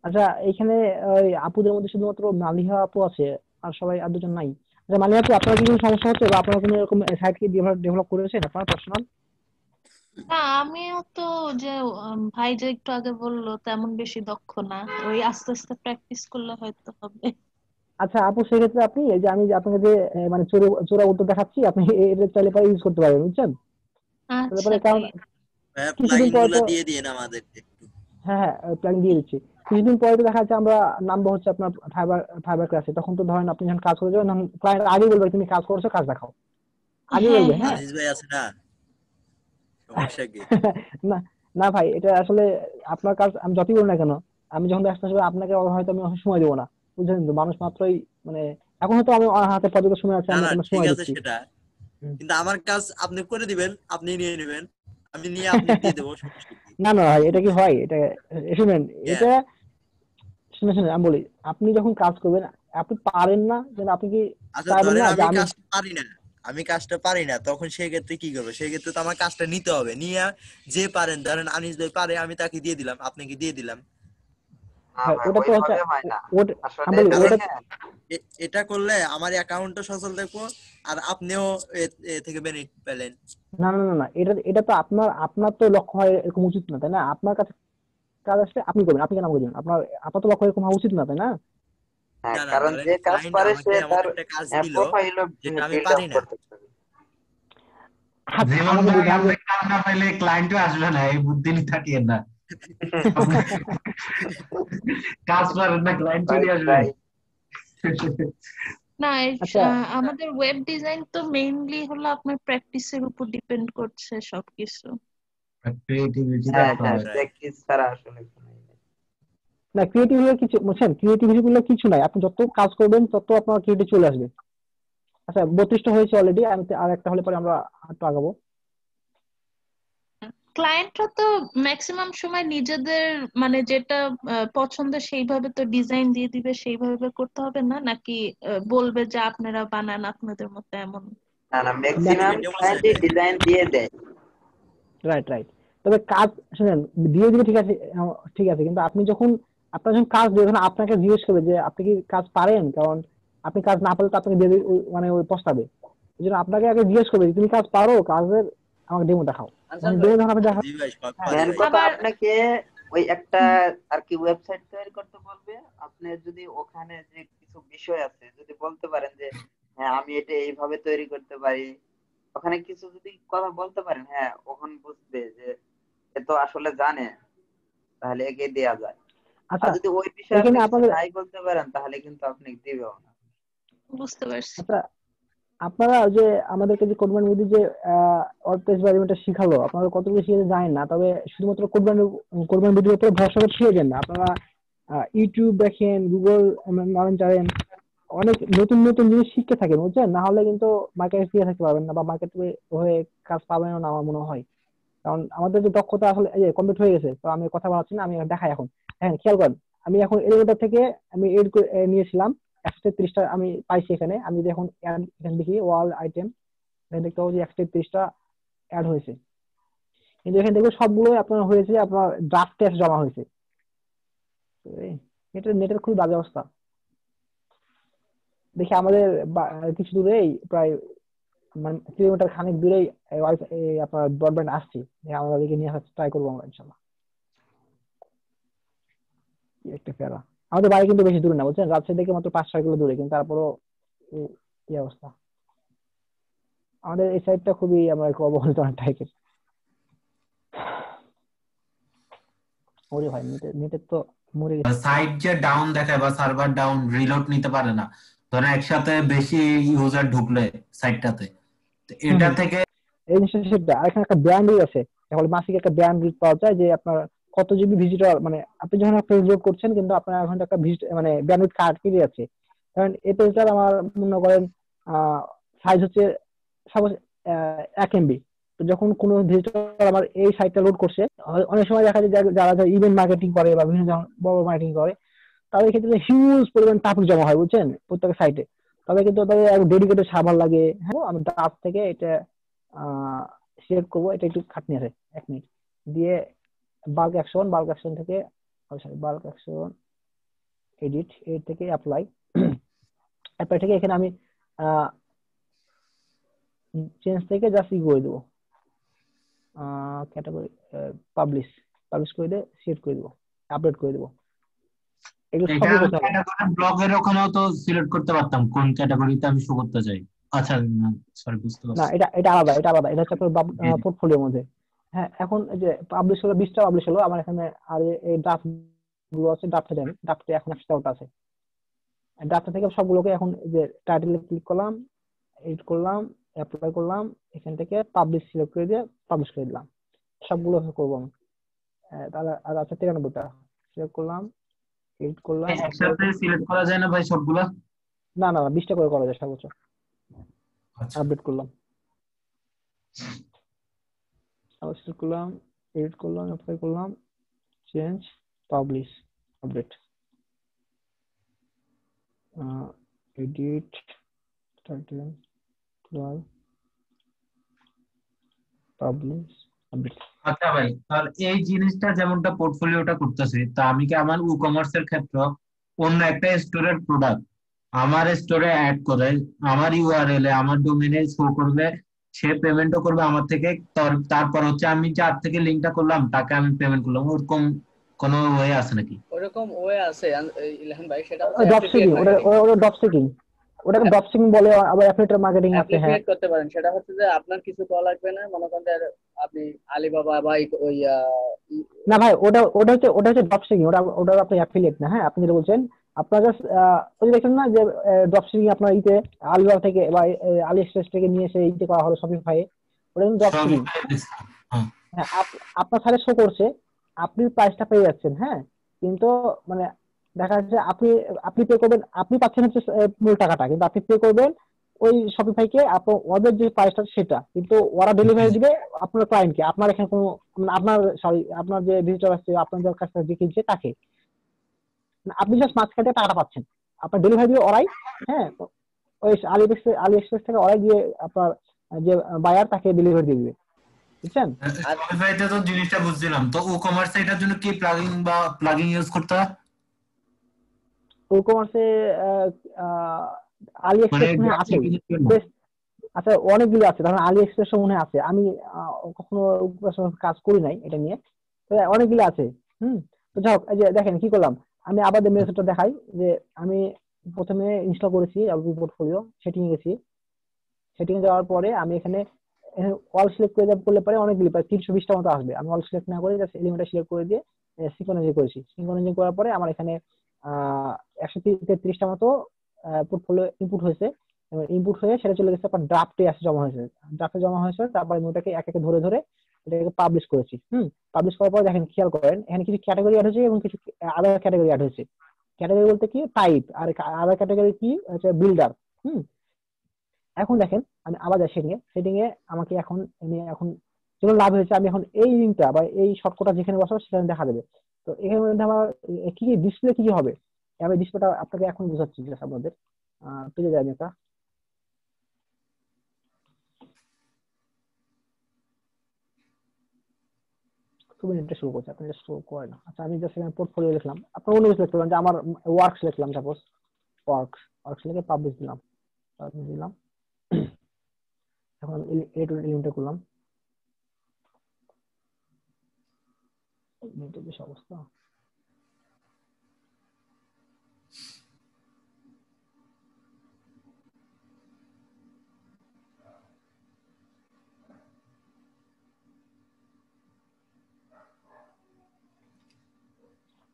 আচ্ছা, এখানে ওই আপুদের মধ্যে শুধুমাত্র মালিহা আপু আছে, আর সবাই আর দুজন নাই। আচ্ছা মালিহা আপু, আপনার কি কোনো সমস্যা হচ্ছে বা আপনারা কোনো এরকম সাইট কি ডেভেলপ করেছেন আপনার পার্সোনাল? না, আমিও তো যে ভাই যে একটু আগে বললো তেমন বেশি দক্ষ না, ওই আস্তে আস্তে প্র্যাকটিস করলে হয়তো হবে। আচ্ছা আপু, সেক্ষেত্রে আপনি এই যে আমি যে আপনাকে যে মানে চোরা উত্তর দেখাচ্ছি, আপনি এটা চাইলে পরে ইউজ করতে পারবেন, বুঝছেন? আচ্ছা তারপরে কারণ ঠিক। কিছুদিন প্লাগইন পরে গুলো তো, দিয়ে দিন আমাদেরকে একটু। হ্যাঁ হ্যাঁ প্ল্যান দিয়ে দিচ্ছি। কিছুদিন পরে তো দেখা যাচ্ছে আমরা নামবো হচ্ছে আপনার ফাইবার ফাইবার ক্লাসে, তখন তো ধরেন আপনি যখন কাজ করে যাবেন, তখন ক্লায়েন্ট আগে বলবে তুমি কাজ করছো, কাজ দেখাও, আগে হ্যাঁ বলবে, হ্যাঁ। হ্যাঁ। আনিস ভাই আছে না, সমস্যা কি? না না ভাই, এটা আসলে আপনার কাজ আমি যতই বলি না কেন, আমি যখন ব্যস্ত আসবে আপনাকে হয়তো আমি অত সময় দেবো না, বুঝলেন তো, মানুষ মাত্রই মানে এখন হয়তো আমি আমার হাতে পর্যাপ্ত সময় আছে, না আমি না আপনার ঠিক সময় আছে দিচ্ছি। সেটা, হুম। কিন্তু আমার কাজ আপনি করে দিবেন, আপনি নিয়ে নেবেন, আমি নিয়ে আপনি দিয়ে দেবো, সমস্যা কি? না না ভাই, এটা কি হয়? এটা শুনেন, কেন? এটা শুনে শুনে আমি বলি, আপনি যখন কাজ করবেন, আপনি পারেন না যেন, আপনি কি আচ্ছা চাইবেন ধরেন না যে আমি আমি, কাজটা পারি না, আমি কাজটা পারি না, তখন সেই ক্ষেত্রে কি করবো? সেই ক্ষেত্রে তো আমার কাজটা নিতে হবে, নিয়ে যে পারেন, ধরেন আনিস ভাই পারে, আমি তাকে দিয়ে দিলাম, আপনাকে দিয়ে দিলাম। না ভাই ভাই, ওটা তো হচ্ছে ওইভাবে হয় না ওটা আমি আসলে। বলি ওটা, দেখেন, এটা করলে আমার অ্যাকাউন্টও সচল থাকবো, আর আপনিও এ থেকে বেনিফিট পেলেন। না না না না, এটা এটা তো আপনার আপনার তো লক্ষ্য হয় এরকম উচিত না, তাই না? আপনার কাছে কাজ আসলে আপনি করবেন, আপনি কেন করবেন? আপনার তো লক্ষ্য এরকম হওয়া উচিত না, তাই না? হ্যাঁ, না না, কারণ ধরেন যে কাজ ক্লায়েন্ট পারে সে আমাকে এমন তার একটা কাজ দিল প্রোফাইলও যেটা আমি বিল্ড পারি আপ না। করতে হবে। আচ্ছা জীবন আমাকে ভাই বুঝান যে আপনি কাজ না পাইলে ক্লায়েন্টও আসবে না, এই বুদ্ধি নিয়ে থাকিয়েন না। আপনি কাজ পারেন না, ক্লায়েন্ট চলে রাইট আসবে। রাইট। না, আচ্ছা আমাদের ওয়েব ডিজাইন তো মেইনলি হলো আপনার প্র্যাকটিসের উপর ডিপেন্ড করছে সবকিছু। ক্রিয়েটিভিটি হ্যাঁ থাকতে হ্যাঁ, হবে। রাইট। প্র্যাকটিস ছাড়া আসলে কোনো ই নেই। না, ক্রিয়েটিভ হলে কিছু বুঝছেন, ক্রিয়েটিভিটি বলে কিছু নাই, আপনি যত কাজ করবেন তত আপনার ক্রিয়েটিভ চলে আসবে। আচ্ছা 32টা হয়েছে অলরেডি, আমি আর একটা হলে পরে আমরা একটু আগাবো। ক্লায়েন্টরা তো ম্যাক্সিমাম সময় নিজেদের মানে যেটা পছন্দের সেইভাবে তো ডিজাইন দিয়ে দিবে, সেইভাবে করতে হবে না নাকি? বলবে যে আপনারা বানান আপনাদের মতো এমন? না না, ম্যাক্স ম্যাক্সিমাম এটা বোঝা ক্লায়েন্টই যায়। ডিজাইন দিয়ে দেয়। Right right. তবে কাজ শুনেন, দিয়ে দিবে ঠিক আছে, ঠিক আছে, কিন্তু আপনি যখন আপনার যখন কাজ দেবে, তখন আপনাকে জিজ্ঞেস করবে যে আপনি কি কাজ পারেন, কারণ আপনি কাজ না পারলে তো আপনাকে দিয়ে মানে ওই পস্তাবে। এই জন্য আপনাকে আগে জিজ্ঞেস করবে যে তুমি কাজ পারো, কাজের আমাকে ডেমো দেখাও, আনসার ভাই, ডেমো যখন আপনি জি ভাই, সব হ্যাঁ। পারি মেন ভাই। কথা আবার আপনাকে ওই একটা আর কি ওয়েবসাইট তৈরি করতে বলবে। আপনি যদি ওখানে যে কিছু বিষয় আছে যদি বলতে পারেন যে হ্যাঁ আমি এটা এইভাবে তৈরি করতে পারি, ওখানে কিছু যদি কথা বলতে পারেন, হ্যাঁ ওখানে বুঝবে যে এ তো আসলে জানে, তাহলে একে দেয়া যায়। আর আচ্ছা যদি ওই বিষয়ে আপনি এখানে কিছু আপনাদের, নাই বলতে পারেন তাহলে কিন্তু আপনি দিবেও না। বুঝতে পারছি। আচ্ছা আপনারা ওই যে আমাদেরকে যে কোডম্যান বিধি যে ওয়ার্ডপ্রেস বা এলিমেন্টটা শিখালো, আপনারা কতগুলো শিখে জানেন না, তবে শুধুমাত্র কোডম্যান বিধির উপরে ভরসা করে শিখে যান না, আপনারা ইউটিউব দেখেন, গুগল নামেন জানেন, অনেক নতুন নতুন জিনিস শিখতে থাকেন, বুঝছেন? না হলে কিন্তু মার্কেটে টিকে থাকতে পারবেন না, বা মার্কেটে হয়ে কাজ পাবেন না আমার মনে হয়। কারণ আমাদের যে দক্ষতা আসলে এই যে কমপ্লিট হয়ে গেছে, তো আমি কথা বলাচ্ছি না, আমি দেখাই এখন। হ্যাঁ খেয়াল করেন, আমি এখন এলিভেটর থেকে আমি এড নিয়েছিলাম 133টা আমি পাইছি এখানে। আমি যদি এখন এখানে দেখি ওয়াল আইটেম, এখানে দেখতে পাবো যে 133টা অ্যাড হয়েছে, কিন্তু এখানে দেখবো সবগুলো আপনার হয়েছে, আপনার ড্রাফট টেস্ট জমা হয়েছে। তো নেটের নেটের খুবই বাজে অবস্থা। দেখি আমাদের কিছু দূরেই প্রায় মানে কিলোমিটার খানিক দূরেই আপনার ব্রডব্যান্ড আসছে, আমরা এদিকে নিয়ে আসার ট্রাই করবো আমরা ইনশাল্লাহ। কি একটা প্যারা। আমাদের বাড়ি কিন্তু বেশি দূরে না, বুঝছেন, রাজশাহী থেকে মাত্র 5-6 কিলো দূরে, কিন্তু তারপরও কি অবস্থা। আমাদের এই সাইডটা খুবই আমরা একটু অবহেলিত টাইপের। ওরে ভাই, নেটের তো মরে গেছে। সাইট যে ডাউন দেখায় বা সার্ভার ডাউন, রিলোড নিতে পারে না, ধরেন একসাথে বেশি ইউজার ঢুকলে সাইটটাতে, তো হম এটা হম, থেকে এই জিনিসটা সেটা। আর এখানে একটা ব্র্যান্ড আছে, তাহলে মাসিক একটা ব্র্যান্ড পাওয়া যায় যে আপনার কত জিবি ভিজিটর, মানে আপনি যখন একটা পেজ লোড করছেন কিন্তু আপনার এখন একটা ভিজিট মানে ব্যান্ডউইথ কার্ড কেটে যাচ্ছে। কারণ এই পেজটার আমার মনে করেন সাইজ হচ্ছে সাপোজ 1 MB। তো যখন কোনো ভিজিটর আমার এই সাইটটা লোড করছে, অনেক সময় দেখা যায় যারা ইভেন্ট মার্কেটিং করে বা বিভিন্ন বড় মার্কেটিং করে, তাদের ক্ষেত্রে হিউজ পরিমাণ ট্রাফিক জমা হয় বুঝছেন প্রত্যেক সাইটে। তবে কিন্তু তাদের ডেডিকেটেড সার্ভার লাগে। হ্যাঁ, আমি ডাব থেকে এটা সিলেক্ট করবো, এটা একটু খাটনি আছে, 1 মিনিট দিয়ে বাল্ক অ্যাকশন থেকে, সরি বাল্ক অ্যাকশন এডিট, এর থেকে অ্যাপ্লাই থেকে এখানে আমি চেঞ্জ থেকে জাস্ট ই করে দেবো, ক্যাটাগরি পাবলিশ করে দিয়ে সিলেক্ট করে দেবো, আপডেট করে দেবো। এগুলো এটা সবই আমি করতে হবে। ক্যাটাগরি ব্লগের ওখানেও তো সিলেক্ট করতে পারতাম কোন ক্যাটাগরিতে আমি শো করতে চাই। আচ্ছা, সরি, বুঝতে না, পারছি। এটা আলাদা, এটা আলাদা, এটা হচ্ছে আপনার জি, জি। পোর্টফোলিওর মধ্যে। হ্যাঁ, এখন এই যে পাবলিশ হলো 20টা পাবলিশ হলো আমার এখানে, আর এই ড্রাফট গুলো আছে, ড্রাফটে দেন, ড্রাফটে এখন 100টা আছে। ড্রাফট থেকে সবগুলোকে এখন এই যে টাইটেলে ক্লিক করলাম, এডিট করলাম, অ্যাপ্লাই করলাম, এখান থেকে পাবলিশ সিলেক্ট করে দিয়ে পাবলিশ করে দিলাম। সবগুলো করবো আমি। তাহলে আর আছে 93টা, সিলেক্ট করলাম, এডিট করলাম, অ্যাপ্লাই একসাথে সিলেক্ট করা যায় না ভাই সবগুলা? না না না, 20টা করে করা যায় সর্বোচ্চ। আচ্ছা, আপডেট করলাম, আবার সিলেক্ট করলাম, এডিট করলাম, অ্যাপ্লাই করলাম, change, publish, update, edit, title, publish, update. আচ্ছা ভাই, তাহলে এই জিনিসটা যেমনটা পোর্টফোলিওটা করতেছে, তা আমি কি আমার ই কমার্সের ক্ষেত্রে অন্য একটা স্টোরের প্রোডাক্ট আমার স্টোরে অ্যাড করে আমার ইউআরএল এ আমার ডোমেইনে শো করবে, সে পেমেন্টও করবে আমার থেকে, তারপর হচ্ছে আমি যার থেকে লিঙ্কটা করলাম তাকে আমি পেমেন্ট করলাম, ওরকম কোনো ওয়ে আছে নাকি? ওরকম ওয়ে আছে ইলহান ভাই, সেটা হচ্ছে ড্রপ অ্যাফিলিয়েট শিপিং, মার্কেটিং। ওটা ড্রপ শিপিং, ওটাকে ড্রপ শিপিং বলে, আবার অ্যাফিলিয়েট মার্কেটিং আছে। হ্যাঁ, অ্যাপ্লিকেট করতে পারেন। সেটা হচ্ছে যে আপনার কিছু করা লাগবে না, মনে করেন যে আপনি আলিবাবা বা ওই না ভাই, ওটা হচ্ছে ড্রপ শিপিং, ওটা আপনি অ্যাফিলিয়েট না। হ্যাঁ, আপনি যেটা বলছেন, আপনার জাস্ট ওই যে দেখছেন না যে ড্রপ শিপিং আপনার ইতে আলিবাবা থেকে বা আলি এক্সপ্রেস থেকে নিয়ে এসে ইতে করা হলো শপিফাই, ওটা কিন্তু ড্রপ সব শিপিং। হ্যাঁ। হ্যাঁ, আপনার সাইডে শো করছে, আপনি প্রাইসটা পেয়ে যাচ্ছেন। হ্যাঁ, কিন্তু মানে দেখা যাচ্ছে আপনি আপনি পে করবেন, আপনি পাচ্ছেন হচ্ছে মূল টাকাটা, কিন্তু আপনি পে করবেন ওই শপিফাইকে, আপনার ওদের যে প্রাইসটা সেটা, কিন্তু ওরা ডেলিভারি দিবে আপনার ক্লায়েন্টকে। আপনার এখানে কোনো মানে আপনার সরি আপনার যে ভিজিটর আসছে, আপনার যার কাছ থেকে যে কিনছে তাকে, মানে আপনি জাস্ট মাঝখানে টাকাটা পাচ্ছেন, আপনার ডেলিভারি দিবে ওরাই। হ্যাঁ, তো ওই আলি এক্সপ্রেস থেকে ওরাই দিয়ে আপনার যে বায়ার তাকে ডেলিভারি দিয়ে দিবে, বুঝছেন? আর শপিফাইতে তো জিনিসটা বুঝছিলাম, তো ই কমার্সে এটার জন্য কি প্লাগইন ইউজ করতে হয়? ই কমার্সে আলি মানে এক্সপ্রেস মনে হয় ড্রপ আছে। শিপিং এর জন্য? বেশ, আচ্ছা অনেকগুলো আছে, ধরেন আলি এক্সপ্রেস মনে হয় আছে, আমি কখনো কাজ করি নাই এটা নিয়ে, তো অনেকগুলো আছে। হুম, তো যাই হোক, এই যে দেখেন কি করলাম, আমি আবার মেথডটা দেখাই যে আমি প্রথমে ইনস্টল করেছি এলপি পোর্টফোলিও, সেটিং এ গেছি, সেটিং এ যাওয়ার পরে আমি এখানে অল সিলেক্ট করলে পরে অনেকগুলি প্রায় 320টা মতো আসবে। আমি অল সিলেক্ট না করে জাস্ট এলিমেন্টটা সিলেক্ট করে দিয়ে সিঙ্ক্রোনাইজ করেছি। সিঙ্ক্রোনাইজ করার পরে আমার এখানে 133টা মতো পোর্টফোলিও ইনপুট হয়েছে, ইনপুট হয়ে সেটা চলে গেছে আপনার ড্রাফটে আসে জমা হয়েছে। ড্রাফটে জমা হয়েছে, তারপরে আমি ওটাকে এক একে ধরে ধরে এটাকে পাবলিশ করেছি। পাবলিশ করার পর দেখেন, খেয়াল করেন এখানে কিছু ক্যাটাগরি অ্যাড হয়েছে এবং কিছু আদার ক্যাটাগরি অ্যাড হয়েছে। ক্যাটাগরি বলতে কি টাইপ, আর আদার ক্যাটাগরি কি হচ্ছে বিল্ডার। হুম, এখন দেখেন আমি আবার যাই সেটিং এ আমাকে এখন এখন যেন লাভ হয়েছে, আমি এখন এই লিঙ্কটা বা এই শর্টকাটটা যেখানে বসাবো সেখানে দেখা দেবে। তো এখানে মধ্যে আমার কি কি ডিসপ্লে কি কি হবে, আমি ডিসপ্লেটা আপনাকে এখন বোঝাচ্ছি জাস্ট আপনাদের। পেয়ে যাই আমি একটা, খুবই নেটটা শুরু করছে, আপনি শুরু করে না। আচ্ছা, আমি জাস্ট এখানে পোর্টফোলিও লিখলাম, আপনার অন্য কিছু লিখলাম, যে আমার ওয়ার্কস লিখলাম, সাপোজ ওয়ার্কস লিখে পাবলিশ দিলাম, দিলাম। এখন এলিমেন্টটা করলাম, নেটের বেশ অবস্থা।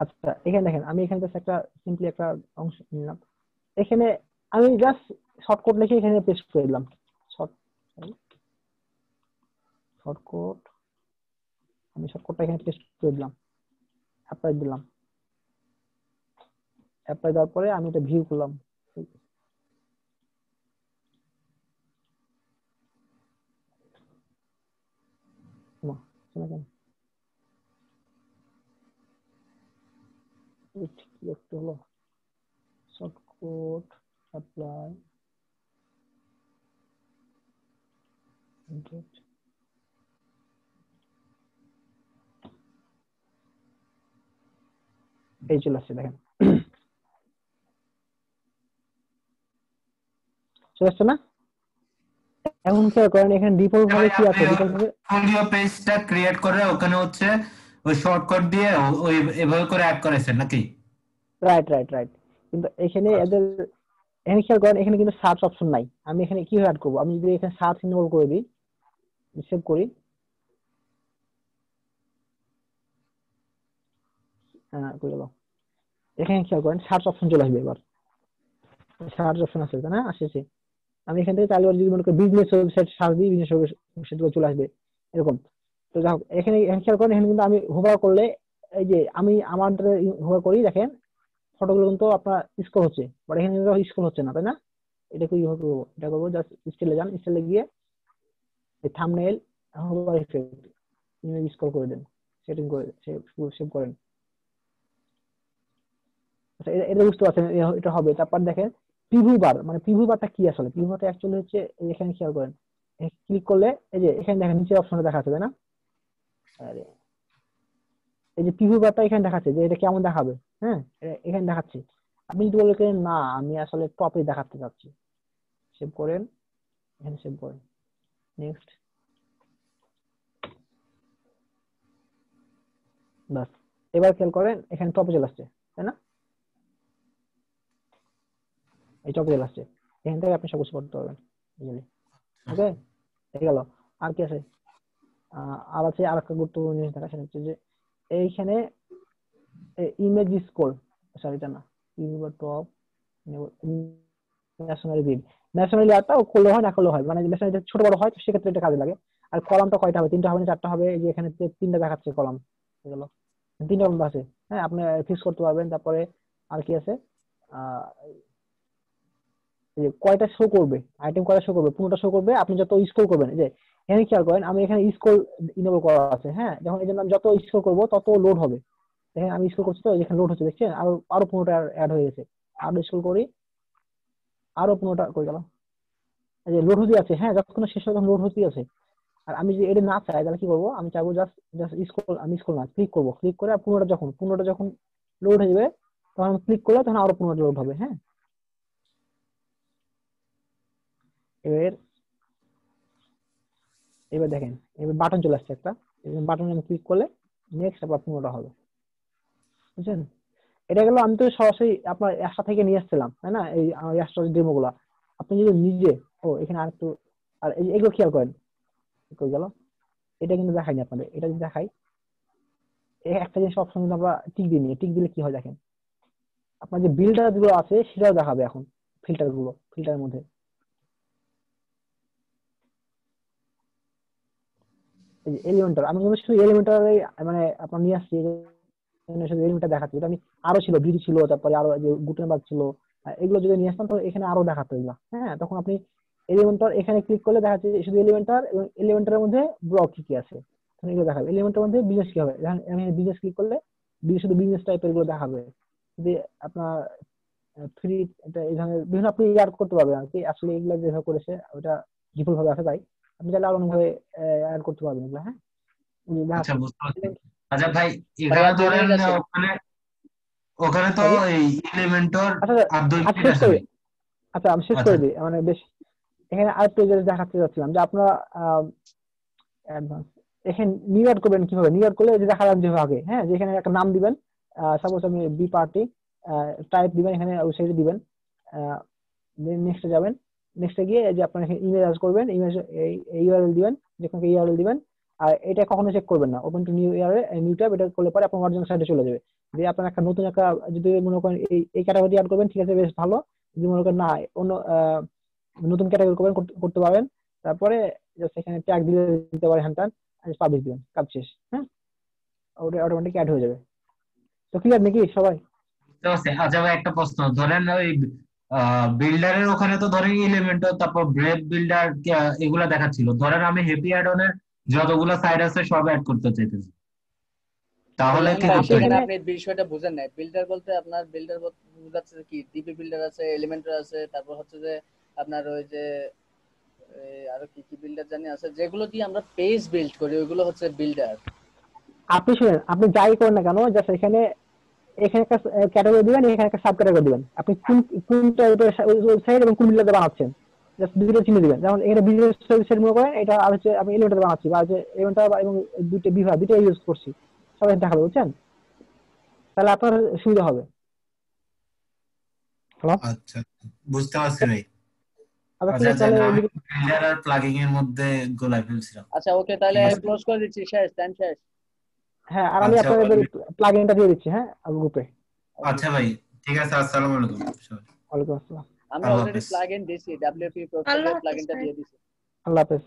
আচ্ছা, এখানে দেখেন আমি এখানে জাস্ট একটা সিম্পলি একটা অংশ নিলাম, এখানে আমি জাস্ট শর্টকাট লিখে এখানে পেস্ট করে দিলাম। শর্টকাট, আমি শর্টকাটটা এখানে পেস্ট করে দিলাম। অ্যাপ্লাই দিলাম, অ্যাপ্লাই দেওয়ার পরে আমি এটা ভিউ করলাম। মা, শোনা কেন? কি একটু হলো শর্ট কোড অ্যাপ্লাই গেট। এই চলে আসছে, দেখেন চলে আসছে না? এখন খেয়াল করেন এখানে ডিফল্ট ভাবে কি আছে, ডিফল্ট ভাবে পোর্টফোলিও পেজটা ক্রিয়েট করে ওখানে হচ্ছে ওই শর্টকাট দিয়ে ওই এভাবে করে অ্যাড করেছেন নাকি? Right right right. কিন্তু এখানে এদের এখানে খেয়াল করেন এখানে কিন্তু সার্চ অপশন নাই। আমি এখানে কিভাবে অ্যাড করবো? আমি যদি এখানে সার্চ ইনেবল করে দিই, সেভ করি, করে গেল। এখানে খেয়াল করেন সার্চ অপশন চলে আসবে। এবার সার্চ অপশন আছে না? আসছে। আমি এখান থেকে চাইলে যদি মনে করি বিজনেস ওয়েবসাইট সার্চ দিই, বিজনেস ওয়েবসাইট গুলো চলে আসবে এরকম। তো যাই হোক, এখানে খেয়াল করেন এখানে কিন্তু আমি হোভার করলে, এই যে আমি আমার হোভার করি, দেখেন ফটোগুলো কিন্তু আপনার স্ক্রল হচ্ছে, বাট এখানে কিন্তু স্ক্রল হচ্ছে না, তাই না? এটা কি করবো? এটা করবো জাস্ট স্টাইলে যান, স্টাইলে গিয়ে thumbnail hover effect image scroll করে দেন, সেটিং করে সেভ করেন। আচ্ছা, এটা বুঝতে পারছেন এটা হবে। তারপর দেখেন প্রিভিউ বার, মানে প্রিভিউ বারটা কি আসলে? প্রিভিউ বারটা অ্যাকচুয়ালি হচ্ছে এখানে খেয়াল করেন, ক্লিক করলে এই যে এখানে দেখেন নিচে অপশনে দেখাচ্ছে, তাই না? আরে, এই যে প্রিভিউ বারটা এখানে দেখাচ্ছে যে এটা কেমন দেখাবে। হ্যাঁ, এখানে দেখাচ্ছে। আপনি যদি বলেন না আমি আসলে টপে দেখাতে চাচ্ছি, সেভ করেন, এখানে সেভ করেন, নেক্সট, বাস। এবার খেয়াল করেন এখানে টপে চলে আসছে, তাই না? এই টপে চলে আসছে, এখান থেকে আপনি সবকিছু করতে পারবেন ইজিলি। ওকে, হয়ে গেল। আর কি আছে? আর আছে আর একটা গুরুত্বপূর্ণ জিনিস দেখা, সেটা হচ্ছে যে এইখানে ইমেজ স্কোর, সরি এটা না, ইউনিভার টপ ন্যাশনাল বিল, ন্যাশনাল ইয়ারটা করলে হয় না করলে হয়, মানে ন্যাশনাল ছোট বড় হয়, তো সেক্ষেত্রে এটা কাজে লাগে। আর কলামটা কয়টা হবে? 3টা হবে না 4টা হবে? এই যে এখানে 3টা দেখাচ্ছে কলাম, এগুলো 3টা কলাম আছে। হ্যাঁ, আপনি ফিক্স করতে পারবেন। তারপরে আর কি আছে? আহ এই যে কয়টা শো করবে, আইটেম কয়টা শো করবে, 15টা শো করবে। আপনি যত স্ক্রল করবেন, এই যে এখানে খেয়াল করেন আমি এখানে স্ক্রল ইনেবল করা আছে। হ্যাঁ, যখন এই জন্য আমি যত স্ক্রল করবো তত লোড হবে। দেখেন আমি স্ক্রল করছি তো এখানে লোড হচ্ছে, দেখছেন? আরো আরো 15টা অ্যাড হয়ে গেছে। আরো স্ক্রল করি, আরো 15টা করে গেল। এই যে লোড হতে আছে, হ্যাঁ, যতক্ষণ না শেষ হয় তখন লোড হতেই আছে। আর আমি যদি এটা না চাই তাহলে কি করবো? আমি চাইবো জাস্ট জাস্ট স্ক্রল, আমি স্ক্রল না ক্লিক করবো, ক্লিক করে আর 15টা যখন লোড হয়ে যাবে তখন আমি ক্লিক করলে তখন আরো 15টা লোড হবে। হ্যাঁ, এবার এবার দেখেন এবার বাটন চলে আসছে একটা, বাটনে আমি ক্লিক করলে নেক্সট আবার 15টা হবে, বুঝছেন? এটা গেল, আমি তো সরাসরি আপনার অ্যাপসটা থেকে নিয়ে আসছিলাম, তাই না? এই অ্যাপসটার ডেমো গুলা আপনি যদি নিজে, এখানে আর একটু, আর এগুলো খেয়াল করেন কই গেল, এটা কিন্তু দেখাইনি আপনাদের। এটা যদি দেখাই, এই একটা জিনিস অপশন কিন্তু আমরা টিক দিয়ে নিই, টিক দিলে কি হয় দেখেন, আপনার যে বিল্ডার গুলো আছে সেটাও দেখাবে এখন, ফিল্টারের মধ্যে। এই যে এলিমেন্টার, আমি কিন্তু শুধু এলিমেন্টারে মানে আপনার নিয়ে আসছি, শুধু এলিমেন্টার দেখাচ্ছি। এটা আমি আরো ছিল, বিডি ছিল, তারপরে আরো যে গুটেনবার্গ ছিল, এগুলো যদি নিয়ে আসতাম তো এখানে আরো দেখাতো এগুলো। হ্যাঁ, তখন আপনি এলিমেন্টার এখানে ক্লিক করলে দেখাচ্ছে যে শুধু এলিমেন্টার, এবং এলিমেন্টারের মধ্যে ব্লক কি কি আছে তখন এগুলো দেখাবে। এলিমেন্টারের মধ্যে বিজনেস কি হবে, আমি বিজনেস ক্লিক করলে শুধু বিজনেস টাইপের গুলো দেখাবে। যদি আপনার ফ্রি, এটা এই ধরনের বিভিন্ন আপনি অ্যাড করতে পারবেন আর কি। আসলে এগুলো যেভাবে করেছে ওটা ডিফল্ট ভাবে আছে, তাই আপনি চাইলে আরো অন্যভাবে অ্যাড করতে পারবেন এগুলো। হ্যাঁ, এই যে আচ্ছা, দেখাচ্ছে। বুঝতে পারছি। আচ্ছা ভাই, ভাই এখানে আর 2 ধরেন মিনিট আছে। ওখানে ওখানে তো সরি, এই এলিমেন্টর আচ্ছা আর 2 আচ্ছা মিনিট শেষ আছে করে ভাই। দিই। আচ্ছা আমি শেষ আচ্ছা করে দিই, মানে বেশ। এখানে আরেকটু জিনিস দেখাতে যাচ্ছিলাম যে আপনারা অ্যাডভান্স এখানে নিউ অ্যাড করবেন কিভাবে। নিউ অ্যাড করলে এই যে দেখালাম যেভাবে, হ্যাঁ, যে এখানে একটা নাম দিবেন, সাপোজ আমি বি পার্টি টাইপ দিবেন, এখানে ওয়েবসাইটে দিবেন, নেক্সটে যাবেন, নেক্সটে গিয়ে এই যে আপনার এখানে ইমেজ অ্যাড করবেন, ইমেজ এই ইউআরএল দিবেন, যেখানে ইউআরএল দিবেন। আর এটা কখনো চেক করবেন না, open to new URL new tab, এটা করলে পরে আপনার অরিজিনাল সাইটে চলে যাবে। যে আপনার একটা নতুন একটা, যদি মনে করেন এই ক্যাটাগরি অ্যাড করবেন, ঠিক আছে, বেশ ভালো। যদি মনে করেন না অন্য নতুন ক্যাটাগরি করবেন, করতে পারবেন। তারপরে জাস্ট এখানে ট্যাগ দিলে দিতে পারেন, হ্যান্ড পাবলিশ দিবেন, কাজ শেষ। হ্যাঁ, ওটা অটোমেটিক অ্যাড হয়ে যাবে। তো ক্লিয়ার নাকি সবাই? বুঝতে পারছি। আচ্ছা ভাই, একটা প্রশ্ন, ধরেন ওই বিল্ডারের ওখানে তো ধরেন এলিমেন্টর, তারপর ব্রেভ বিল্ডার এগুলা দেখাচ্ছিল, ধরেন আমি হ্যাপি অ্যাড অনের যতগুলো সাইড আছে সব অ্যাড করতে চাইতেছি, তাহলে কি ভাই করতে সেখানে হবে? আপনি বিষয়টা বুঝেন নাই। বিল্ডার বলতে আপনার বিল্ডার বোঝাচ্ছে যে কি, ডিপি বিল্ডার আছে, এলিমেন্টর আছে, তারপর হচ্ছে যে আপনার ওই যে আরো কি কি বিল্ডার জানি আছে, যেগুলো দিয়ে আমরা পেজ বিল্ড করি, ওইগুলো হচ্ছে বিল্ডার। আপনি শুনেন, আপনি যাই করেন না কেন, জাস্ট এখানে এখানে একটা ক্যাটাগরি দিবেন, এখানে একটা সাব ক্যাটাগরি দিবেন। আপনি কোন কোন টাইপের ওয়েবসাইট এবং কোন বিল্ডার বানাচ্ছেন জাস্ট দুটো চিহ্ন দিবেন। যেমন এখানে বিজনেস সার্ভিসের মনে করেন, এটা আর হচ্ছে আমি এলিমেন্টার বানাচ্ছি, বা হচ্ছে এলিমেন্টার এবং দুটো বিভাগ দুটো ইউজ করছি, সবাই দেখাবে, বুঝছেন? তাহলে আপনার সুবিধা হবে। হ্যালো, আচ্ছা, বুঝতে পারছি ভাই। আচ্ছা ঠিক আচ্ছা আছে, যাক, তাহলে আমি বিল্ডার আর প্লাগিং এর মধ্যে গোলাই ফেলছিলাম। আচ্ছা ওকে, তাহলে ঠিক আছে। ক্লোজ করে দিচ্ছি, শেষ, টাইম শেষ। হ্যাঁ, আর আমি আচ্ছা আপনাদের প্লাগইনটা দিয়ে দিচ্ছি, হ্যাঁ, গ্রুপে। আচ্ছা ভাই, ঠিক আছে, আসসালামু আলাইকুম সবাই। ওয়ালাইকুম আসসালাম। আমি আল্লাহ অলরেডি হাফেজ। প্লাগইন দিছি, ডব্লিউপি আল্লাহ পোর্টফোলিও হাফেজ প্লাগইনটা ভাই। দিয়ে দিছি। আল্লাহ হাফেজ।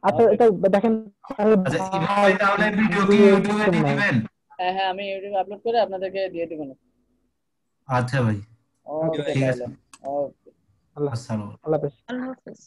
আচ্ছা, ওকে, এটা দেখেন তাহলে আচ্ছা ইমাম ভাই, ভাই, তাহলে ভিডিও কি ইউটিউবে বুঝছেন দিয়ে না। দিবেন? হ্যাঁ হ্যাঁ, আমি ইউটিউবে আপলোড করে আপনাদেরকে দিয়ে দিব না। আচ্ছা ভাই, ওকে, ওকে ঠিক তাহলে, আছে, ওকে। আল্লাহ আসসালামু আলাইকুম। আল্লাহ হাফেজ। আল্লাহ হাফেজ।